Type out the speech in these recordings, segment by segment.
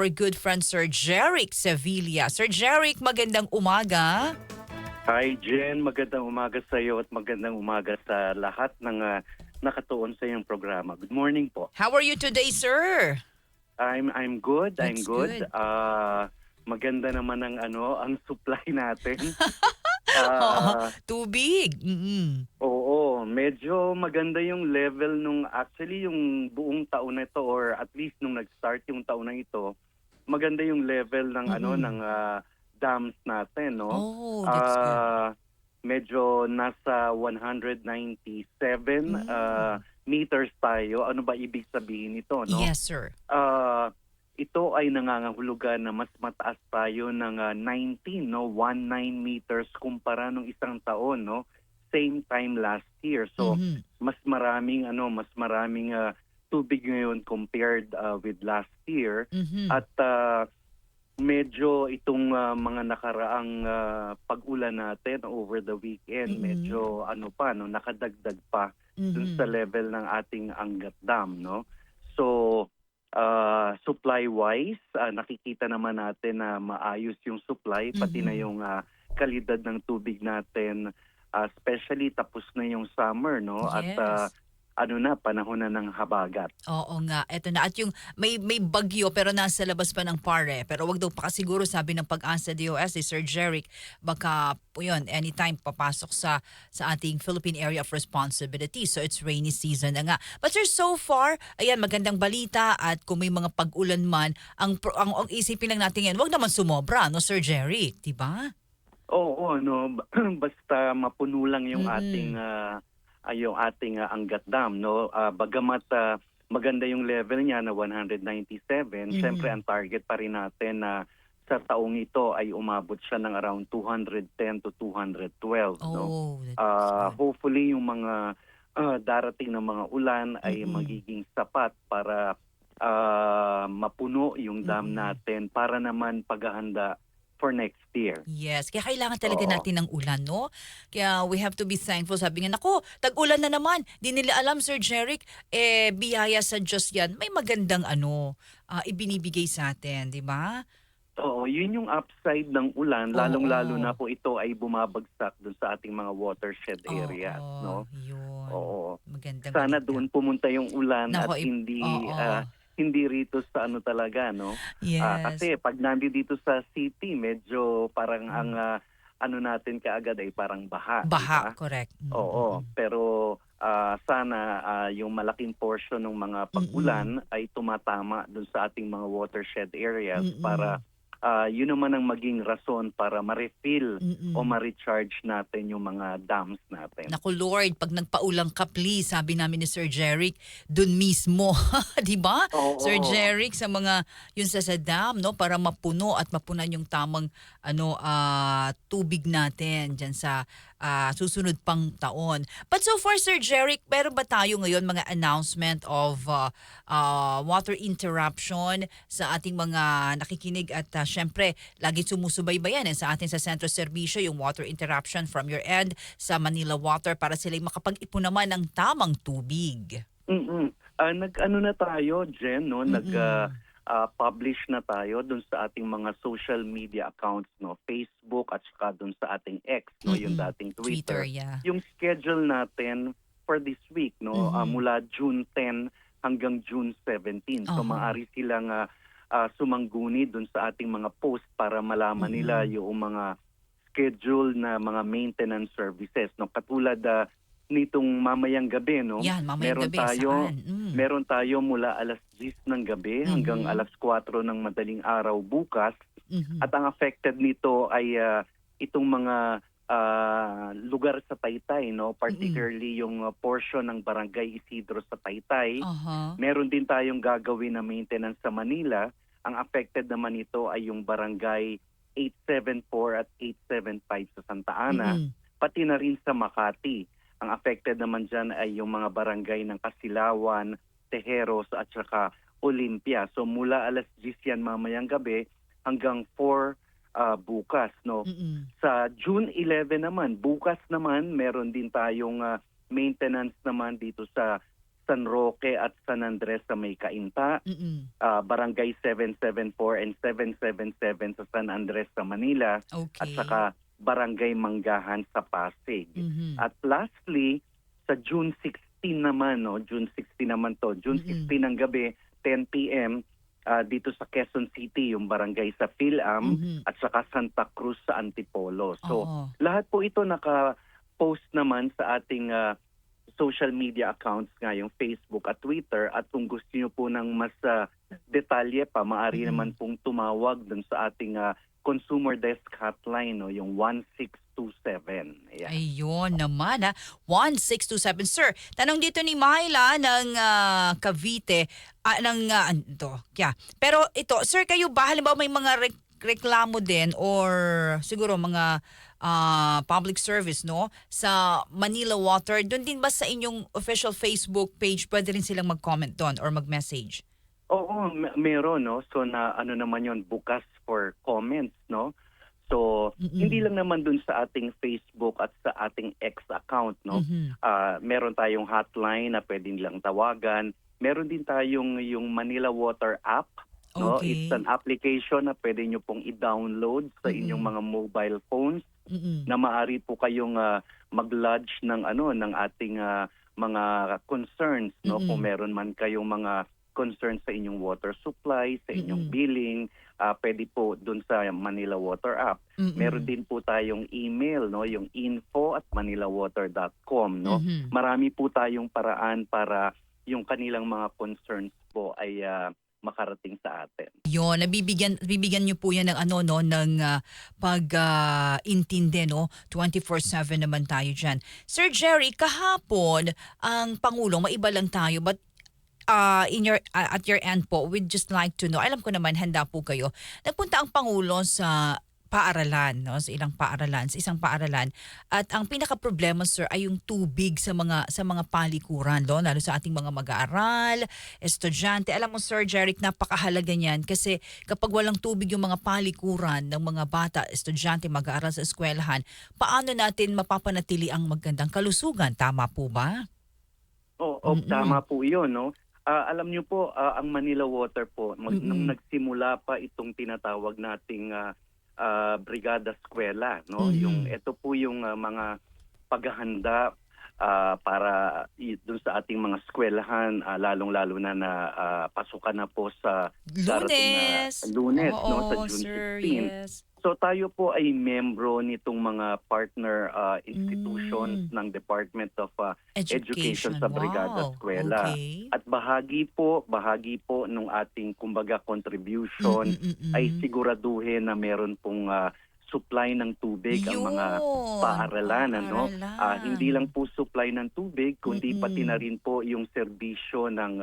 our good friend Sir Jeric Sevilla. Sir Jeric, magandang umaga. Hi Jen, magandang umaga sa iyo at magandang umaga sa lahat ng nakatuon sa iyong programa. Good morning po. How are you today, sir? I'm good. I'm That's good. good. Maganda naman ang supply natin. Oo, Ah, tubig. oo, medyo maganda yung level nung actually yung buong taon na ito or at least nung nag-start yung taon na ito, maganda yung level ng Mm-mm. dams natin, no? Oh, that's good. Medyo nasa 197 Mm. meters tayo. Ano ba ibig sabihin nito, no? Yes, sir. Ito ay nangangahulugan na mas mataas tayo ng 19, no? 19 meters kumpara nung isang taon, no? Same time last year. So, Mhm. mas maraming tubig ngayon compared with last year. Mhm. At medyo itong mga nakaraang pag-ulan natin over the weekend, Mm. medyo nakadagdag pa dun sa Mhm. level ng ating Angat Dam, no? So, supply-wise, nakikita naman natin na maayos yung supply, pati na Mhm. yung kalidad ng tubig natin, especially tapos na yung summer, no? At Yes. panahon na ng habagat. Oo nga, eto na. At yung may bagyo pero nasa labas pa ng pare. Pero wag daw pakasiguro sabi ng Pag-asa DOS ni Sir Jeric, baka po yun, anytime papasok sa ating Philippine Area of Responsibility. So it's rainy season na nga. But sir, so far, ayan, magandang balita at kung may mga pag-ulan man, ang isipin lang natin yan, wag naman sumobra, no Sir Jeric, di ba? Oo, no, basta mapuno lang Mm-mm. yung ating Angat Dam, no. Bagamat maganda yung level niya na 197, syempre Mhm. ang target pa rin natin na sa taong ito ay umabot siya ng around 210 to 212, no. Oh, that's good. Hopefully yung mga darating na mga ulan ay Mm-mm. magiging sapat para mapuno yung dam Mm-mm. natin para naman paghahanda for next year. Yes, kaya kailangan talaga Oo. natin ng ulan, no? Kaya we have to be thankful. Sabi nga, nako, tag-ulan na naman. Di nila alam, Sir Jeric, biyaya sa Diyos yan. May magandang ibinibigay sa atin, di ba? Oo, yun yung upside ng ulan, lalong-lalo na Oo. kung ito ay bumabagsak dun sa ating mga watershed areas, Oo, no? yun. Oo. Magandang Sana balita. doon pumunta yung ulan at Nako, hindi oo. hindi rito sa talaga, no? Yes. Kasi pag nandito sa city, medyo parang ang Mm. natin kaagad ay parang baha, di Baha, ba? correct. Oo, Mm-mm. pero sana yung malaking portion ng mga Mm-mm. pag-ulan ay tumatama dun sa ating mga watershed areas para Mm-mm. yun naman ang maging rason para ma-refill o Mm-mm. ma-recharge natin yung mga dams natin. Naku Lord, pag nagpaulang ka please, sabi namin ni Sir Jeric, dun mismo, 'di ba? Sir Oo. Jeric sa mga yung sa dam, no, para mapuno at mapunan yung tamang tubig natin diyan sa susunod pang taon. But so far Sir Jeric, meron ba tayo ngayon mga announcement of water interruption sa ating mga nakikinig at syempre lagi sumusubaybayan sa atin sa Sentro Serbisyo yung water interruption from your end sa Manila Water para sila makapag-ipon naman ng tamang tubig. Mm. Nag-ano na tayo, Jen, no? Mm. Publish na tayo dun sa ating mga social media accounts, no? Facebook at saka dun sa ating X, no? Yung Mm. dating Twitter, Twitter. yeah. Yung schedule natin for this week, no? Mhm. Mula June 10 hanggang June 17. So Uh-huh. maaari silang sumangguni dun sa ating mga post para malaman nila Mm. yung mga schedule na mga maintenance services, no? Katulad nitong mamayang gabi, no? Yan, mamayang Meron gabi tayo saan? meron tayo mula 10:00 ng gabi hanggang Mhm. 4:00 ng madaling araw bukas Mhm. at ang affected nito ay itong mga lugar sa Taytay, no? Mm. Particularly yung portion ng Barangay Isidro sa Taytay. Uh-huh. Meron din tayong gagawin na maintenance sa Manila. Ang affected naman ito ay yung Barangay 874 at 875 sa Santa Ana, Mm. pati na rin sa Makati. Ang affected naman dyan ay yung mga barangay ng Kasilawan, Tejeros at saka Olympia. So mula 10:00 yan mamayang gabi hanggang 4 bukas, no. Mm. Sa June 11 naman, bukas naman meron din tayong maintenance naman dito sa San Roque at San Andres sa may Cainta, Mm-mm. Barangay 774 and 777 sa San Andres sa Manila, at Okay. saka Barangay Manggahan sa Pasig. Mhm. At lastly, sa June 16 naman, no, June 16 naman to, June Mm-mm. 16 ng gabi, 10 p.m., dito sa Quezon City, yung barangay sa Philam, Mhm. at saka Santa Cruz sa Antipolo. So, Oo. lahat po ito naka-post naman sa ating social media accounts nga, yung Facebook at Twitter. At kung gusto niyo po ng mas detalye pa, maaari Mm-mm. naman pong tumawag dun sa ating consumer desk hotline, no, yung 1627. Ayan. Ayun naman 1627. Sir, tanong dito ni Myla ng Cavite. Pero ito, sir, kayo ba, halimbawa may mga reklamo din or siguro mga public service, no? Sa Manila Water, doon din ba sa inyong official Facebook page, pwede rin silang mag-comment doon or mag-message? Oo, meron, no. So na ano naman 'yon, bukas for comments, no. So hindi Mm-mm. lang naman dun sa ating Facebook at sa ating X account, no. Mhm. Meron tayong hotline na pwede nilang tawagan. Meron din tayong yung Manila Water app, no. It's Okay. an application na pwede nyo pong i-download sa inyong Mm-mm. mga mobile phones, Mm-mm. na maaari po kayong mag-lodge ng ng ating mga concerns, no, kung Mm-mm. meron man kayong mga concerns sa inyong water supply, sa inyong Mm-mm. billing, pwede po dun sa Manila Water app. Meron Mm-mm. din po tayong email, no, yung info@manilawater.com, no. Mhm. Marami po tayong paraan para yung kanilang mga concerns po ay makarating sa atin. Yun, bibigyan niyo po yan ng ng intindi, no? 24/7 naman tayo diyan. Sir Jerry, kahapon ang Pangulo, maiba lang tayo, but at your end po, we'd just like to know, alam ko naman handa po kayo. Nagpunta ang Pangulo sa paaralan, no? Sa isang paaralan. At ang pinaka problema, sir, ay yung tubig sa mga palikuran, no? Lalo sa ating mga mag-aaral, estudyante. Alam mo, Sir Jeric, napakahalaga niyan kasi kapag walang tubig yung mga palikuran ng mga bata, estudyante, mag-aaral sa eskwelahan, paano natin mapapanatili ang magandang kalusugan? Tama po ba? Oo, Mm-mm. tama po 'yun, no. Alam niyo po, ang Manila Water po, nung Mm-mm. nagsimula pa itong tinatawag nating Brigada Eskwela, no, yung Mhm. ito po yung mga paghahanda para dun sa ating mga eskwelahan, lalong-lalo na pasukan na po sa darating na Lunes. Lunes, no, sa Oo, June sir. 16. Yes. So tayo po ay membro nitong mga partner institutions Mm. ng Department of Education Education. sa Brigada Wow. Eskwela. Okay. At bahagi po nung ating kumbaga contribution ay Mm-mm-mm. siguraduhin na meron pong supply ng tubig ang mga Yun. paaralan, ano. Hindi lang Paaralan. po supply ng tubig, kundi pati na Mm-mm. rin po yung serbisyo ng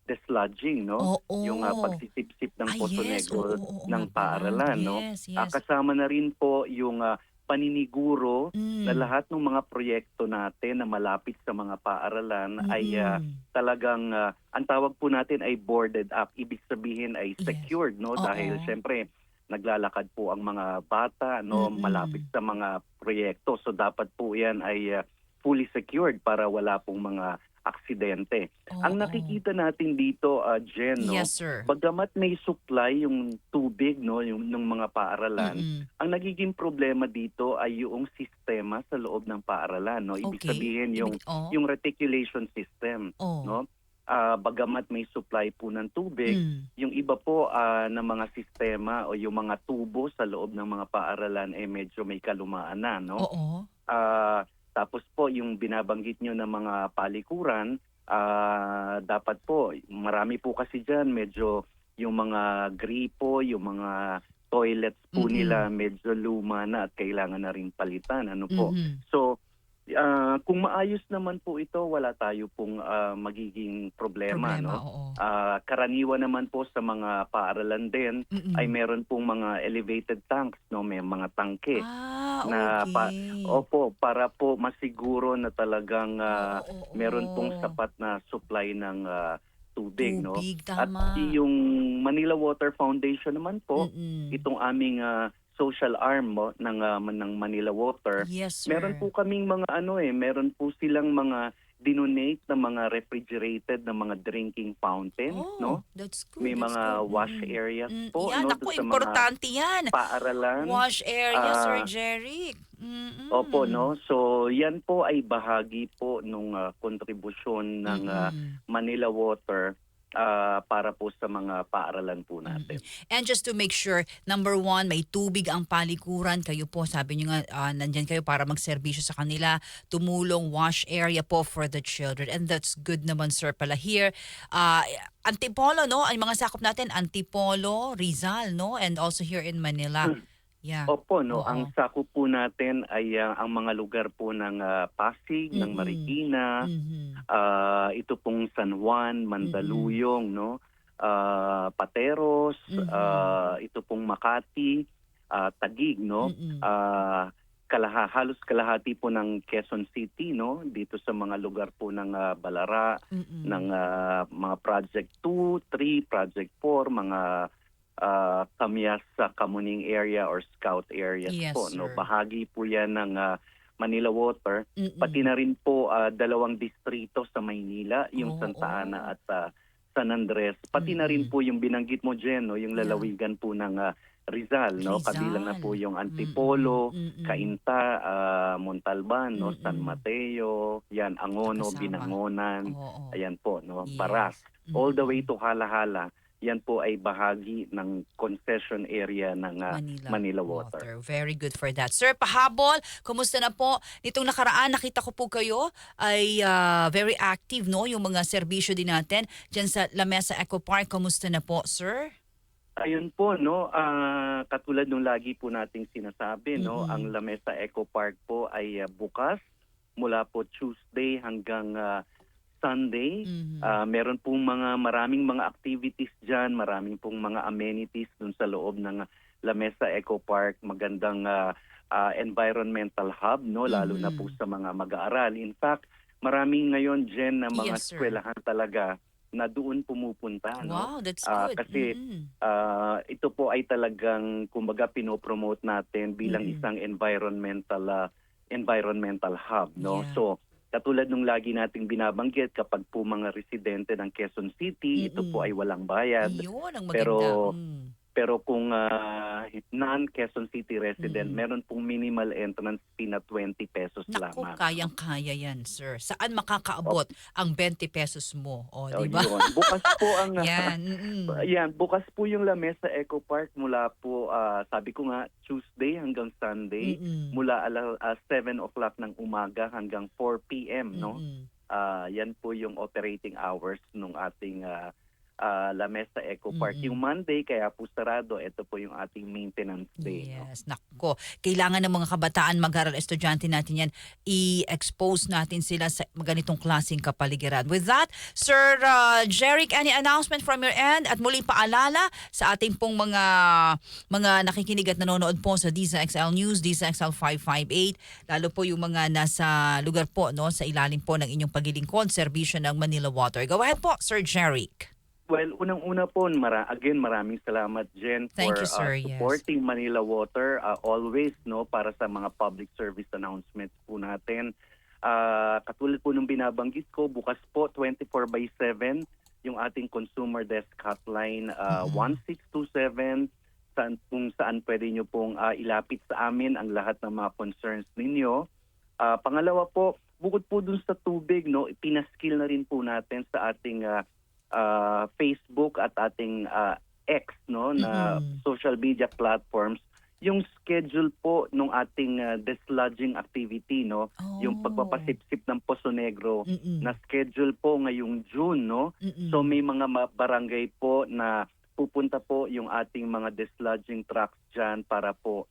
deslodging, no, yung Oo. pagsisipsip ng Poso Yes. Oo, Negro oo ng nga pala. paaralan, no. Yes, yes. Kasama na rin po yung paniniguro na Mm. lahat ng mga proyekto natin na malapit sa mga paaralan ay Mm-mm. talagang ang tawag po natin ay boarded up. Ibig sabihin ay Yes. secured, no, dahil Oo. syempre naglalakad po ang mga bata, no, malapit Mm-mm. sa mga proyekto. So dapat po 'yan ay fully secured para wala pong mga aksidente. Ang Oo. nakikita natin dito, Jen, no, Yes, sir. bagamat may supply yung tubig, no, yung ng mga paaralan, Mm-mm. ang nagiging problema dito ay yung sistema sa loob ng paaralan, no. Ibig Okay. sabihin yung reticulation system, Oh. no. Bagamat may supply po ng tubig, Mm. yung iba po na mga sistema o yung mga tubo sa loob ng mga paaralan medyo may kalumaan na, no. Oo. Tapos po yung binabanggit nyo ng mga palikuran, dapat po, marami po kasi dyan, medyo yung mga gripo, yung mga toilets po nila Mm-mm. medyo luma na at kailangan na rin palitan. Ano po? Mhm. So, kung maayos naman po ito, wala tayo pong magiging problema, Problema, no? oo. Karaniwan naman po sa mga paaralan din ay Mm-mm. meron pong mga elevated tanks, no? May mga tangke na Okay. opo, para po masiguro na talagang Oo, meron pong oo. sapat na supply ng tubig, no. Tubig, At tama. yung Manila Water Foundation naman po, Mm-mm. itong aming social arm mo ng Manila Water, Yes, meron sir. po kaming mga meron po silang mga dinonate ng mga refrigerated na mga drinking fountains, no? That's good. May That's mga good. wash areas po, Yan, no, ako, doon sa mga importante yan. paaralan. Wash area, Sir Ah, Jeric. Opo, no? So, yan po ay bahagi po nung kontribusyon ng Manila Water para po sa mga paaralan po natin. And just to make sure, number one, may tubig ang palikuran. Kayo po, sabi nyo nga, nandyan kayo para magserbisyo sa kanila. Tumulong, wash area po for the children. And that's good naman, sir, pala here. Antipolo, no? Ang mga sakop natin, Antipolo, Rizal, no? And also here in Manila. Yeah. Opo, no? Oo. Ang sakop po natin ay ang mga lugar po ng Pasig, ng Marikina, ito pong San Juan, Mandaluyong, no? Pateros, ito pong Makati, Taguig, no? Halos kalahati po ng Quezon City, no? Dito sa mga lugar po ng Balara, ng mga Project 2, 3, Project 4, mga Kamyas sa Kamuning area or Scout areas Yes, po, no? sir. Bahagi po 'yan ng Manila Water, pati na rin po 2 distrito sa Maynila, yung Santa Ana at San Andres, pati na rin po yung binanggit mo, Jen, no? Yung lalawigan po ng Rizal, no? Kabilang na po yung Antipolo, Cainta, Montalban, no? San Mateo, yan, Angono, Nakasama. Binangonan, Oo. ayan po, no? Yes. Paras, all the way to Halahala. Yan po ay bahagi ng concession area ng Manila Water. Very good for that. Sir, pahabol, kumusta na po? Nitong nakaraan, nakita ko po kayo ay very active, no? Yung mga serbisyo din natin dyan sa Lamesa Eco Park. Kumusta na po, sir? Ayun po, no, katulad nung lagi po nating sinasabi, no, ang Lamesa Eco Park po ay bukas mula po Tuesday hanggang Sunday. Meron pong maraming mga activities dyan, maraming pong mga amenities dun sa loob ng Lamesa Eco Park, magandang environmental hub, no, lalo na po sa mga mag-aaral. In fact, maraming ngayon dyan na mga Yes, sir. eskwelahan talaga na doon pumupunta, no? Wow, that's good. Kasi ito po ay talagang kumbaga pinopromote natin bilang isang environmental hub, no? Yeah. So katulad nung lagi nating binabanggit, kapag po mga residente ng Quezon City, ito po ay walang bayad. Yun ang maganda. Pero kung non-Quezon City resident, meron pong minimal entrance fee na 20 pesos Naku, lamang. kayang-kaya yan, sir. Saan makakaabot ang 20 pesos mo? O, di ba? Yun. Bukas po ang Yan. Yan, bukas po yung Lamesa Eco Park mula po sabi ko nga Tuesday hanggang Sunday mula 7 o'clock ng umaga hanggang 4 p.m. no. Yan po yung operating hours ng ating Lamesa Eco Park. Yung Monday kaya po sarado, ito po yung ating maintenance day. No? Yes, nako. Kailangan ng mga kabataan mag-aral, estudyante natin yan, i-expose natin sila sa ganitong klaseng kapaligiran. With that, Sir Jeric, any announcement from your end? At muling paalala sa ating pong mga nakikinig at nanonood po sa DZXL News, DZXL 558, lalo po yung mga nasa lugar po, no, sa ilalim po ng inyong pagilingkod, serbisyo ng Manila Water. Go ahead po, Sir Jeric. Well, unang-una po, maraming salamat, Jen, Thank for you, sir. Yes. supporting Manila Water always, no, para sa mga public service announcements po natin. Katulad po nung binabanggit ko, bukas po 24/7 yung ating consumer desk hotline 1627 kung saan pwede nyo pong ilapit sa amin ang lahat ng mga concerns ninyo. Pangalawa po, bukod po dun sa tubig, no, pinaskill na rin po natin sa ating Facebook at ating X, no, na social media platforms yung schedule po ng ating dislodging activity, no, yung pagpapasipsip ng Poso Negro na schedule po ngayong June, no. So may mga barangay po na pupunta po yung ating mga dislodging trucks dyan para po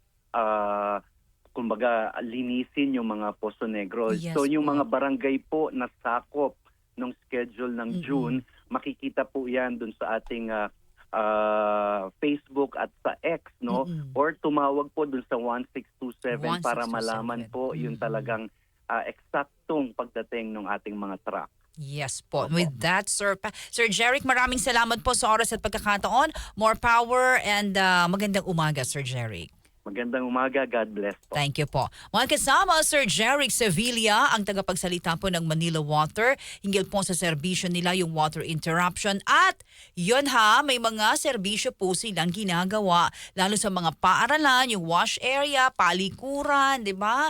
kumbaga linisin yung mga Poso Negro. Yes, so yung po. mga barangay po na sakop ng schedule ng June, makikita po yan dun sa ating Facebook at sa X, no? Or tumawag po dun sa 1627 para malaman po yung talagang eksaktong pagdating ng ating mga truck. Yes po. With that, Sir Jeric, maraming salamat po sa oras at pagkakataon. More power and magandang umaga, Sir Jeric. Magandang umaga. God bless po. Thank you po. Mga kasama, Sir Jeric Sevilla, ang tagapagsalita po ng Manila Water, hinggil po sa serbisyo nila yung water interruption. At yun may mga serbisyo po silang ginagawa, lalo sa mga paaralan, yung wash area, palikuran, di ba?